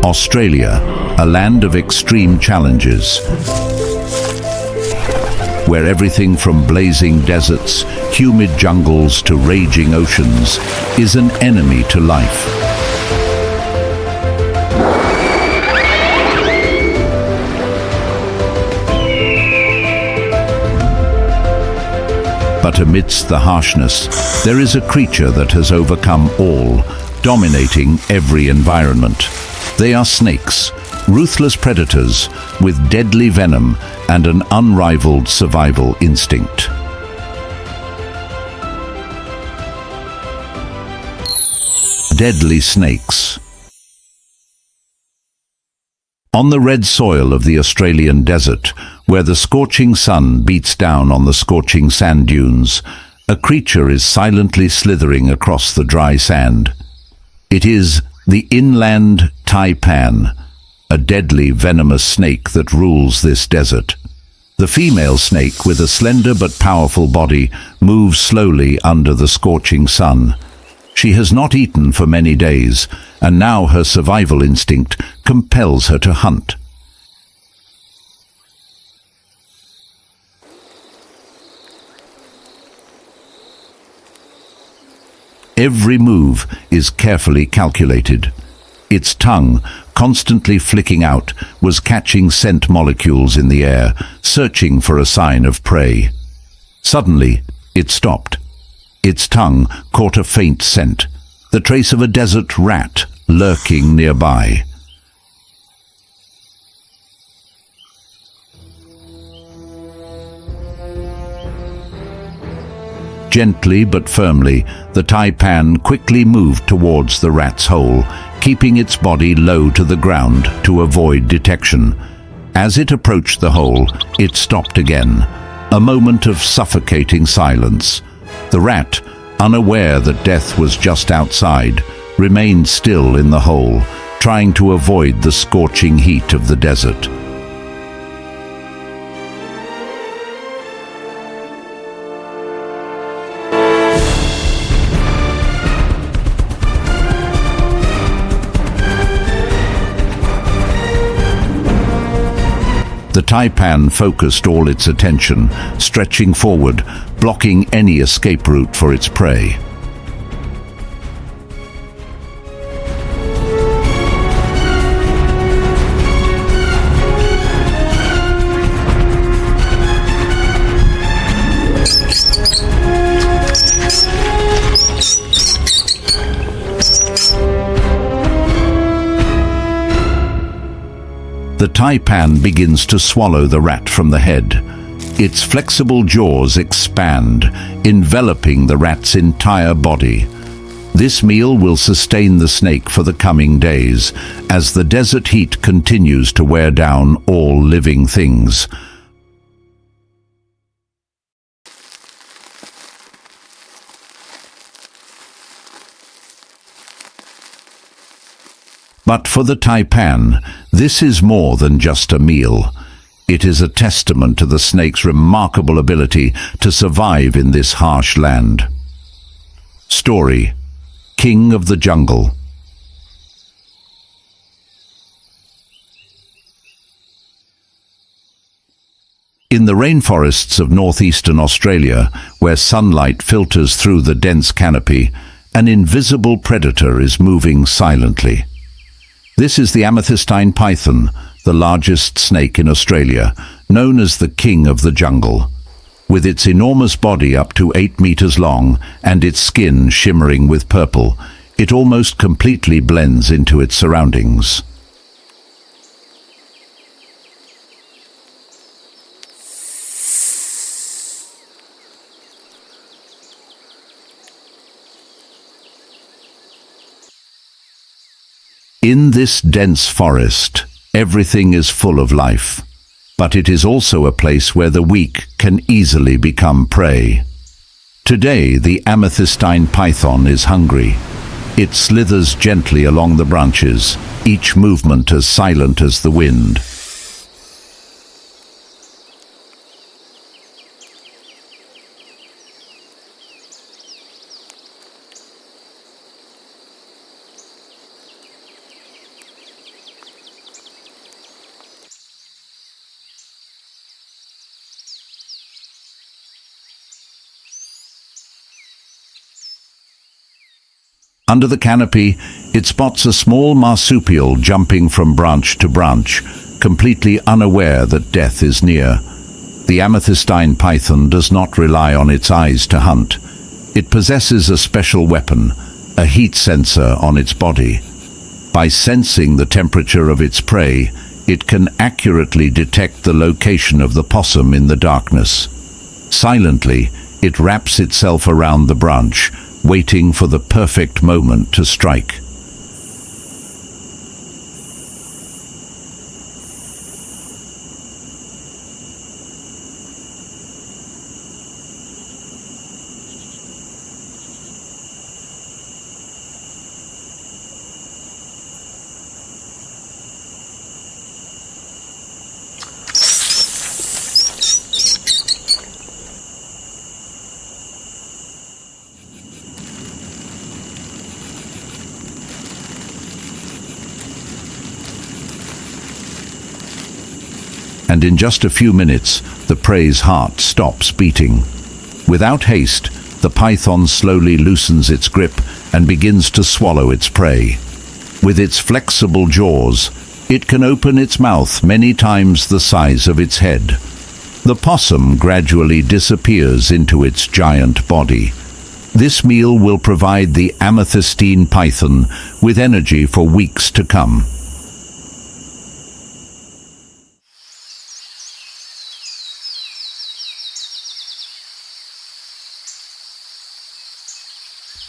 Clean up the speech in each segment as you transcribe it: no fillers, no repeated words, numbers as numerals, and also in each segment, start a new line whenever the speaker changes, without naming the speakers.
Australia, a land of extreme challenges, where everything from blazing deserts, humid jungles to raging oceans is an enemy to life. But amidst the harshness, there is a creature that has overcome all, dominating every environment. They are snakes, ruthless predators with deadly venom and an unrivaled survival instinct. Deadly snakes. On the red soil of the Australian desert, where the scorching sun beats down on the scorching sand dunes, a creature is silently slithering across the dry sand. It is the inland Taian, a deadly venomous snake that rules this desert. The female snake, with a slender but powerful body, moves slowly under the scorching sun. She has not eaten for many days, and now her survival instinct compels her to hunt. Every move is carefully calculated. Its tongue, constantly flicking out, was catching scent molecules in the air, searching for a sign of prey. Suddenly, it stopped. Its tongue caught a faint scent, the trace of a desert rat lurking nearby. Gently but firmly, the taipan quickly moved towards the rat's hole, keeping its body low to the ground to avoid detection. As it approached the hole, it stopped again, a moment of suffocating silence. The rat, unaware that death was just outside, remained still in the hole, trying to avoid the scorching heat of the desert. The taipan focused all its attention, stretching forward, blocking any escape route for its prey. The taipan begins to swallow the rat from the head. Its flexible jaws expand, enveloping the rat's entire body. This meal will sustain the snake for the coming days, as the desert heat continues to wear down all living things. But for the taipan, this is more than just a meal. It is a testament to the snake's remarkable ability to survive in this harsh land. Story: King of the Jungle. In the rainforests of northeastern Australia, where sunlight filters through the dense canopy, an invisible predator is moving silently. This is the amethystine python, the largest snake in Australia, known as the king of the jungle. With its enormous body up to 8 meters long and its skin shimmering with purple, it almost completely blends into its surroundings. In this dense forest, everything is full of life, but it is also a place where the weak can easily become prey. Today, the amethystine python is hungry. It slithers gently along the branches, each movement as silent as the wind. Under the canopy, it spots a small marsupial jumping from branch to branch, completely unaware that death is near. The amethystine python does not rely on its eyes to hunt. It possesses a special weapon, a heat sensor on its body. By sensing the temperature of its prey, it can accurately detect the location of the possum in the darkness. Silently, it wraps itself around the branch, waiting for the perfect moment to strike. And in just a few minutes, the prey's heart stops beating. Without haste, the python slowly loosens its grip and begins to swallow its prey. With its flexible jaws, it can open its mouth many times the size of its head. The possum gradually disappears into its giant body. This meal will provide the amethystine python with energy for weeks to come.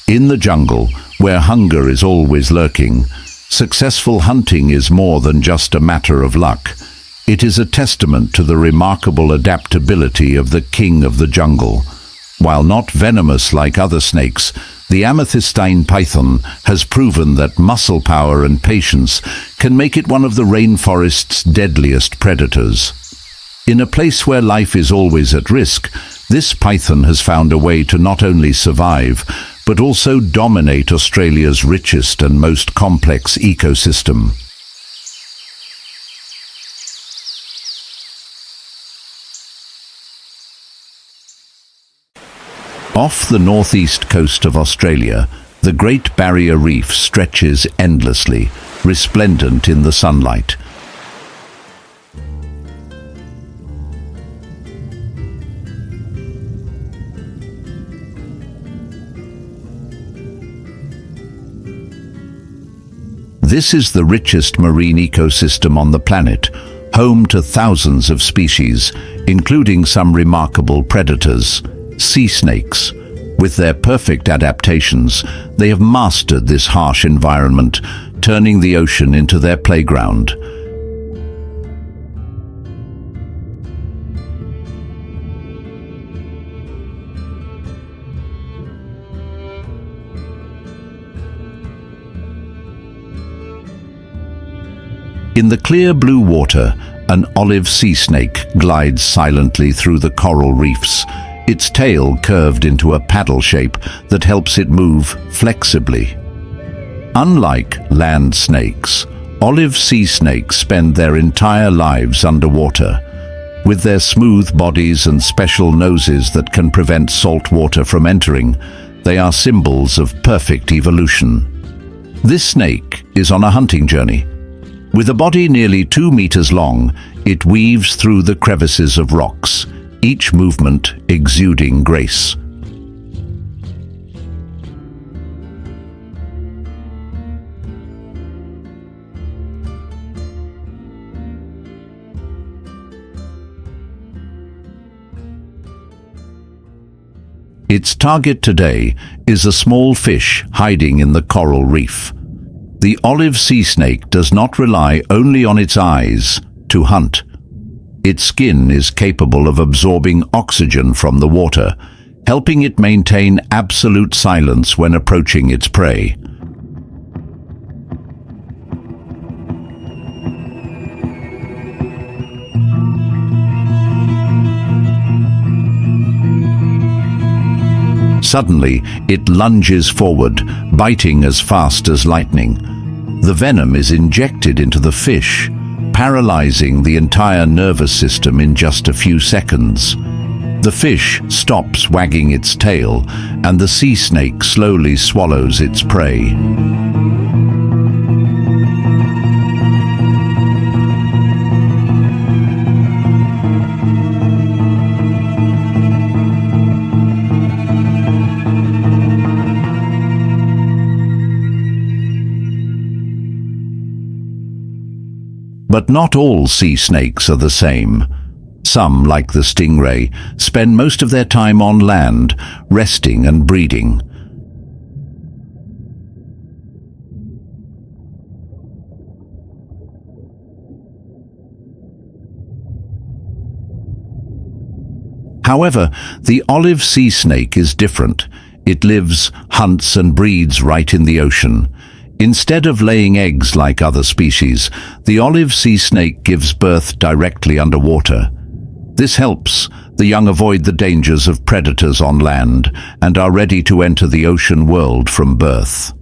In the jungle, where hunger is always lurking, successful hunting is more than just a matter of luck. It is a testament to the remarkable adaptability of the king of the jungle. While not venomous like other snakes, the amethystine python has proven that muscle power and patience can make it one of the rainforest's deadliest predators. In a place where life is always at risk, this python has found a way to not only survive, but also dominate Australia's richest and most complex ecosystem. Off the northeast coast of Australia, the Great Barrier Reef stretches endlessly, resplendent in the sunlight. This is the richest marine ecosystem on the planet, home to thousands of species, including some remarkable predators. Sea snakes. With their perfect adaptations, they have mastered this harsh environment, turning the ocean into their playground. In the clear blue water, an olive sea snake glides silently through the coral reefs, its tail curved into a paddle shape that helps it move flexibly. Unlike land snakes, olive sea snakes spend their entire lives underwater. With their smooth bodies and special noses that can prevent salt water from entering, they are symbols of perfect evolution. This snake is on a hunting journey. With a body nearly 2 meters long, it weaves through the crevices of rocks, each movement exuding grace. Its target today is a small fish hiding in the coral reef. The olive sea snake does not rely only on its eyes to hunt. Its skin is capable of absorbing oxygen from the water, helping it maintain absolute silence when approaching its prey. Suddenly, it lunges forward, biting as fast as lightning. The venom is injected into the fish, paralyzing the entire nervous system in just a few seconds. The fish stops wagging its tail, and the sea snake slowly swallows its prey. But not all sea snakes are the same. Some, like the stingray, spend most of their time on land, resting and breeding. However, the olive sea snake is different. It lives, hunts and breeds right in the ocean. Instead of laying eggs like other species, the olive sea snake gives birth directly underwater. This helps the young avoid the dangers of predators on land and are ready to enter the ocean world from birth.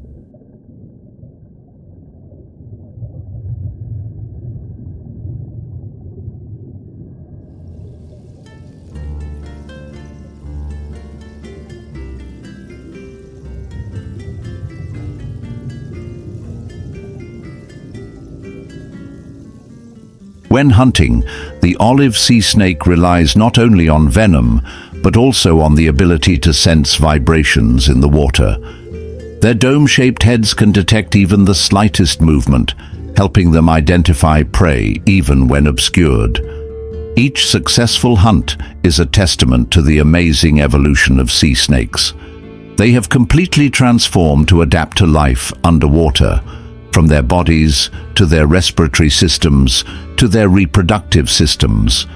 When hunting, the olive sea snake relies not only on venom, but also on the ability to sense vibrations in the water. Their dome-shaped heads can detect even the slightest movement, helping them identify prey even when obscured. Each successful hunt is a testament to the amazing evolution of sea snakes. They have completely transformed to adapt to life underwater, from their bodies to their respiratory systems to their reproductive systems.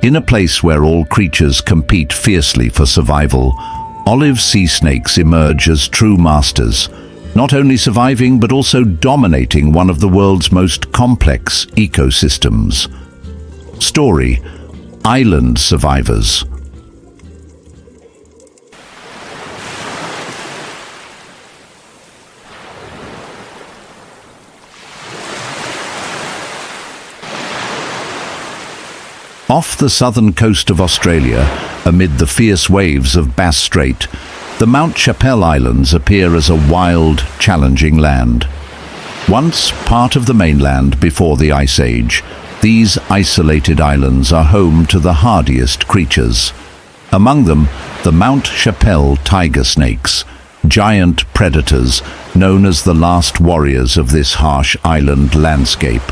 In a place where all creatures compete fiercely for survival, olive sea snakes emerge as true masters, not only surviving but also dominating one of the world's most complex ecosystems. Story: Island survivors. Off the southern coast of Australia, amid the fierce waves of Bass Strait, the Mount Chappelle Islands appear as a wild, challenging land. Once part of the mainland before the Ice Age, these isolated islands are home to the hardiest creatures. Among them, the Mount Chappelle tiger snakes, giant predators known as the last warriors of this harsh island landscape.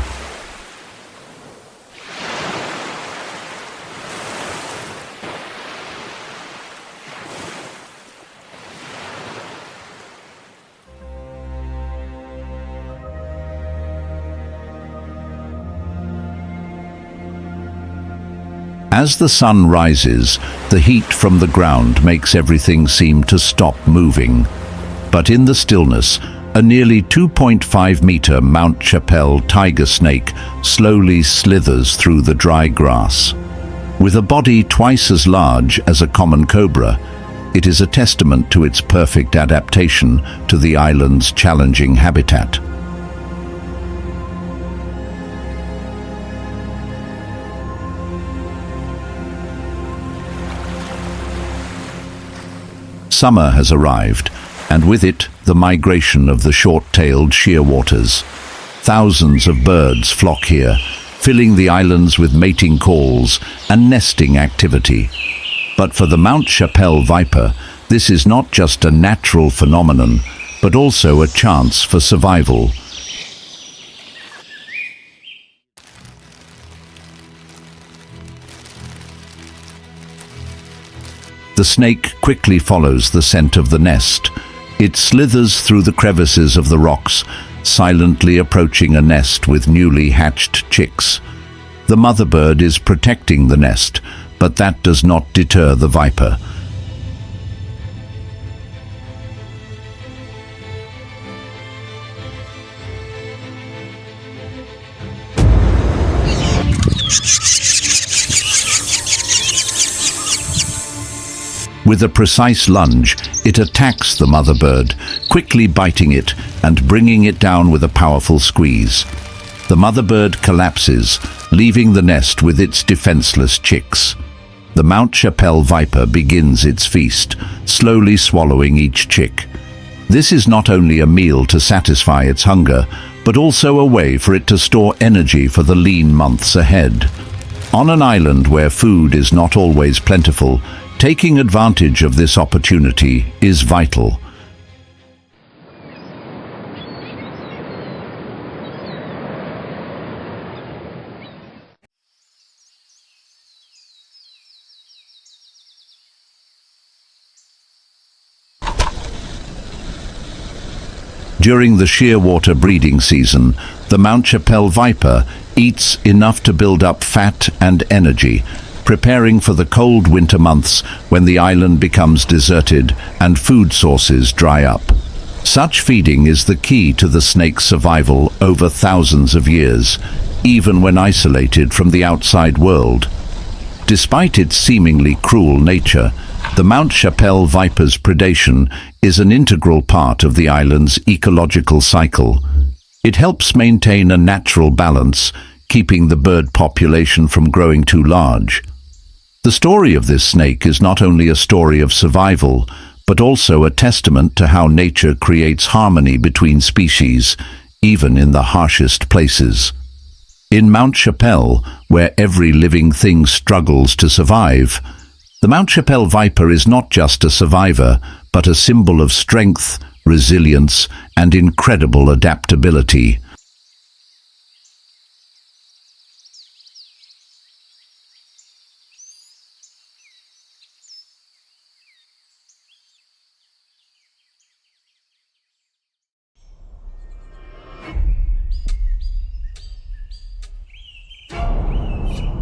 As the sun rises, the heat from the ground makes everything seem to stop moving. But in the stillness, a nearly 2.5-meter Mount Chappelle tiger snake slowly slithers through the dry grass. With a body twice as large as a common cobra, it is a testament to its perfect adaptation to the island's challenging habitat. Summer has arrived, and with it the migration of the short-tailed shearwaters. Thousands of birds flock here, filling the islands with mating calls and nesting activity. But for the Mount Chappelle viper, this is not just a natural phenomenon, but also a chance for survival. The snake quickly follows the scent of the nest. It slithers through the crevices of the rocks, silently approaching a nest with newly hatched chicks. The mother bird is protecting the nest, but that does not deter the viper. With a precise lunge, it attacks the mother bird, quickly biting it and bringing it down with a powerful squeeze. The mother bird collapses, leaving the nest with its defenseless chicks. The Mount Chappelle viper begins its feast, slowly swallowing each chick. This is not only a meal to satisfy its hunger, but also a way for it to store energy for the lean months ahead. On an island where food is not always plentiful, taking advantage of this opportunity is vital. During the shearwater breeding season, the Mount Chappelle viper eats enough to build up fat and energy, preparing for the cold winter months when the island becomes deserted and food sources dry up. Such feeding is the key to the snake's survival over thousands of years, even when isolated from the outside world. Despite its seemingly cruel nature, the Mount Chappelle viper's predation is an integral part of the island's ecological cycle. It helps maintain a natural balance, keeping the bird population from growing too large. The story of this snake is not only a story of survival, but also a testament to how nature creates harmony between species, even in the harshest places. In Mount Chappelle, where every living thing struggles to survive, the Mount Chappelle viper is not just a survivor, but a symbol of strength, resilience, and incredible adaptability.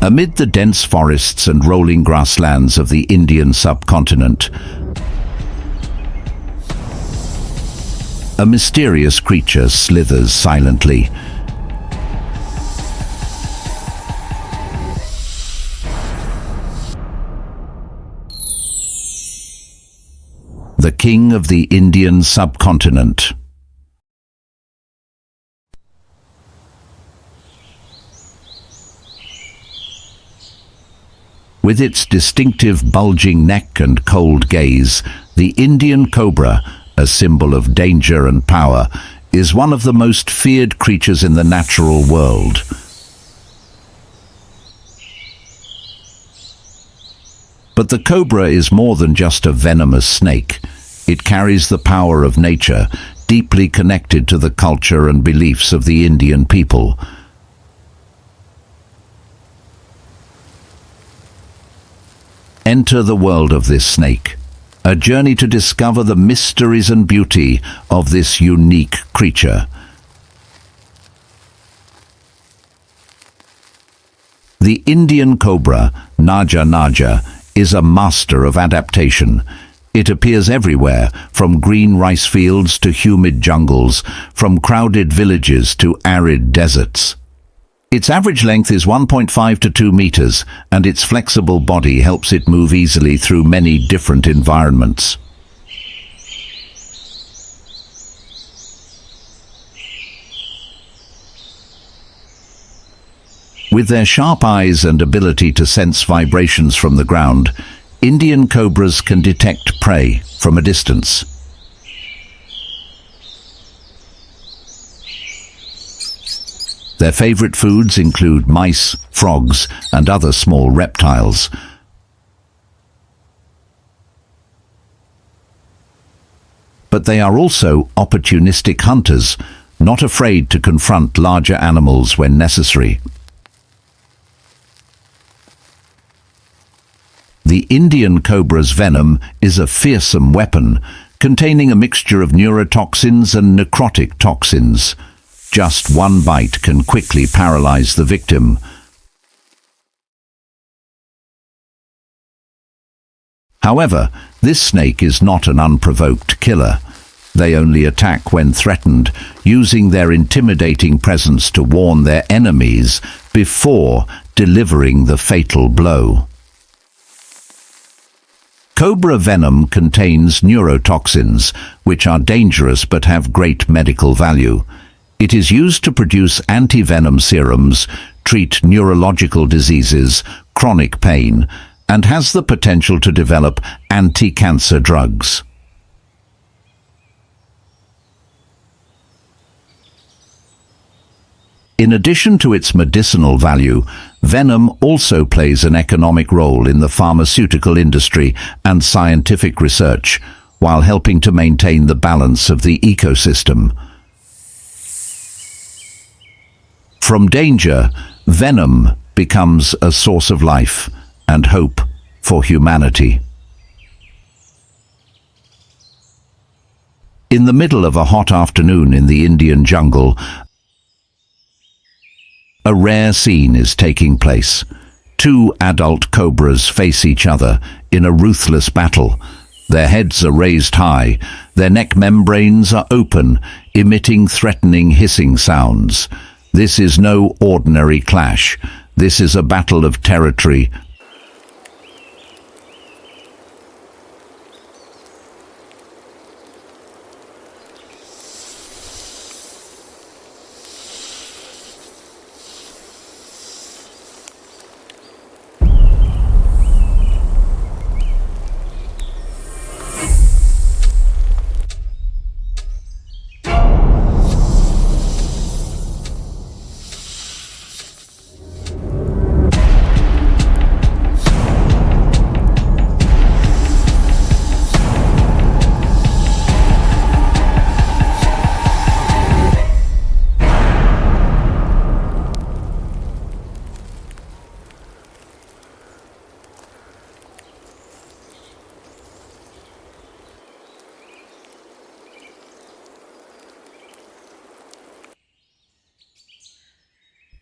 Amid the dense forests and rolling grasslands of the Indian subcontinent, a mysterious creature slithers silently. The king of the Indian subcontinent. With its distinctive bulging neck and cold gaze, the Indian cobra, a symbol of danger and power, is one of the most feared creatures in the natural world. But the cobra is more than just a venomous snake. It carries the power of nature, deeply connected to the culture and beliefs of the Indian people. Enter the world of this snake, a journey to discover the mysteries and beauty of this unique creature. The Indian cobra, Naja, is a master of adaptation. It appears everywhere, from green rice fields to humid jungles, from crowded villages to arid deserts. Its average length is 1.5 to 2 meters, and its flexible body helps it move easily through many different environments. With their sharp eyes and ability to sense vibrations from the ground, Indian cobras can detect prey from a distance. Their favorite foods include mice, frogs, and other small reptiles. But they are also opportunistic hunters, not afraid to confront larger animals when necessary. The Indian cobra's venom is a fearsome weapon, containing a mixture of neurotoxins and necrotic toxins. Just one bite can quickly paralyze the victim. However, this snake is not an unprovoked killer. They only attack when threatened, using their intimidating presence to warn their enemies before delivering the fatal blow. Cobra venom contains neurotoxins, which are dangerous but have great medical value. It is used to produce anti-venom serums, treat neurological diseases, chronic pain, and has the potential to develop anti-cancer drugs. In addition to its medicinal value, venom also plays an economic role in the pharmaceutical industry and scientific research, while helping to maintain the balance of the ecosystem. From danger, venom becomes a source of life and hope for humanity. In the middle of a hot afternoon in the Indian jungle, a rare scene is taking place. Two adult cobras face each other in a ruthless battle. Their heads are raised high, their neck membranes are open, emitting threatening hissing sounds. This is no ordinary clash. This is a battle of territory.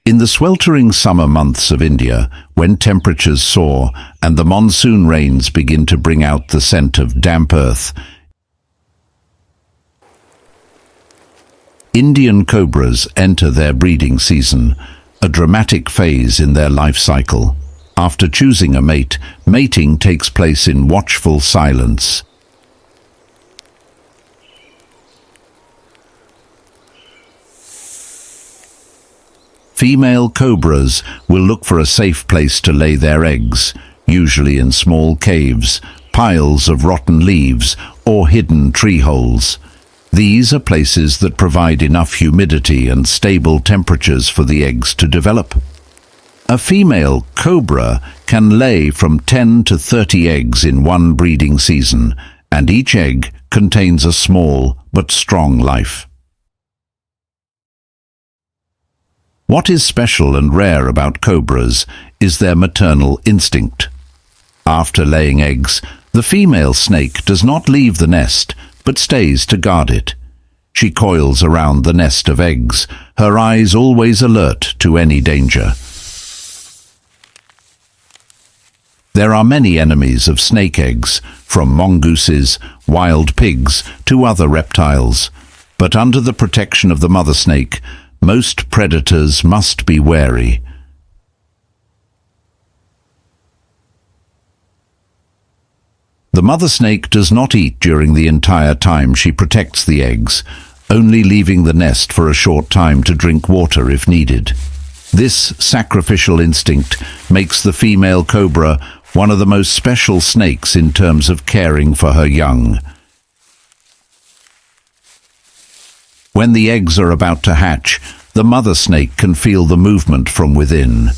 In the sweltering summer months of India, when temperatures soar and the monsoon rains begin to bring out the scent of damp earth, Indian cobras enter their breeding season, a dramatic phase in their life cycle. After choosing a mate, mating takes place in watchful silence. Female cobras will look for a safe place to lay their eggs, usually in small caves, piles of rotten leaves, or hidden tree holes. These are places that provide enough humidity and stable temperatures for the eggs to develop. A female cobra can lay from 10 to 30 eggs in one breeding season, and each egg contains a small but strong life. What is special and rare about cobras is their maternal instinct. After laying eggs, the female snake does not leave the nest, but stays to guard it. She coils around the nest of eggs, her eyes always alert to any danger. There are many enemies of snake eggs, from mongooses, wild pigs, to other reptiles. But under the protection of the mother snake, most predators must be wary. The mother snake does not eat during the entire time she protects the eggs, only leaving the nest for a short time to drink water if needed. This sacrificial instinct makes the female cobra one of the most special snakes in terms of caring for her young. When the eggs are about to hatch, the mother snake can feel the movement from within.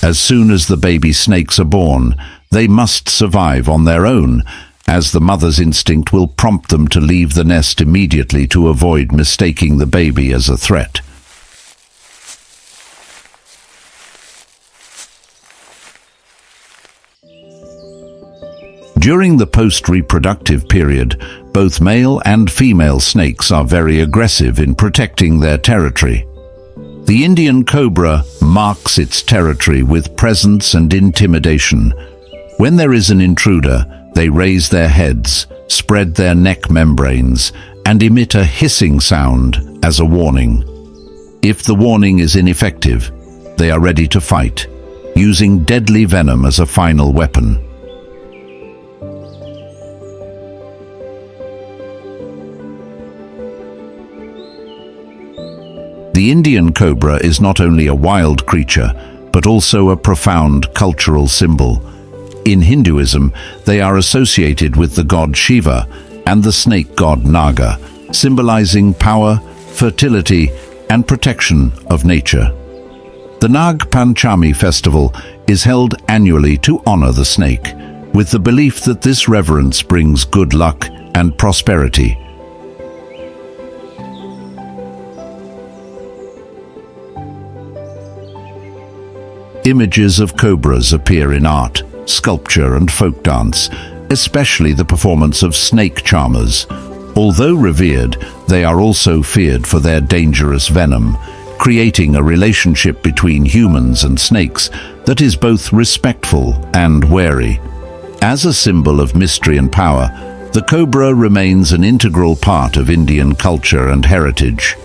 As soon as the baby snakes are born, they must survive on their own, as the mother's instinct will prompt them to leave the nest immediately to avoid mistaking the baby as a threat. During the post-reproductive period, both male and female snakes are very aggressive in protecting their territory. The Indian cobra marks its territory with presence and intimidation. When there is an intruder, they raise their heads, spread their neck membranes, and emit a hissing sound as a warning. If the warning is ineffective, they are ready to fight, using deadly venom as a final weapon. The Indian cobra is not only a wild creature, but also a profound cultural symbol. In Hinduism, they are associated with the god Shiva and the snake god Naga, symbolizing power, fertility, and protection of nature. The Nag Panchami festival is held annually to honor the snake, with the belief that this reverence brings good luck and prosperity. Images of cobras appear in art, sculpture, and folk dance, especially the performance of snake charmers. Although revered, they are also feared for their dangerous venom, creating a relationship between humans and snakes that is both respectful and wary. As a symbol of mystery and power, the cobra remains an integral part of Indian culture and heritage.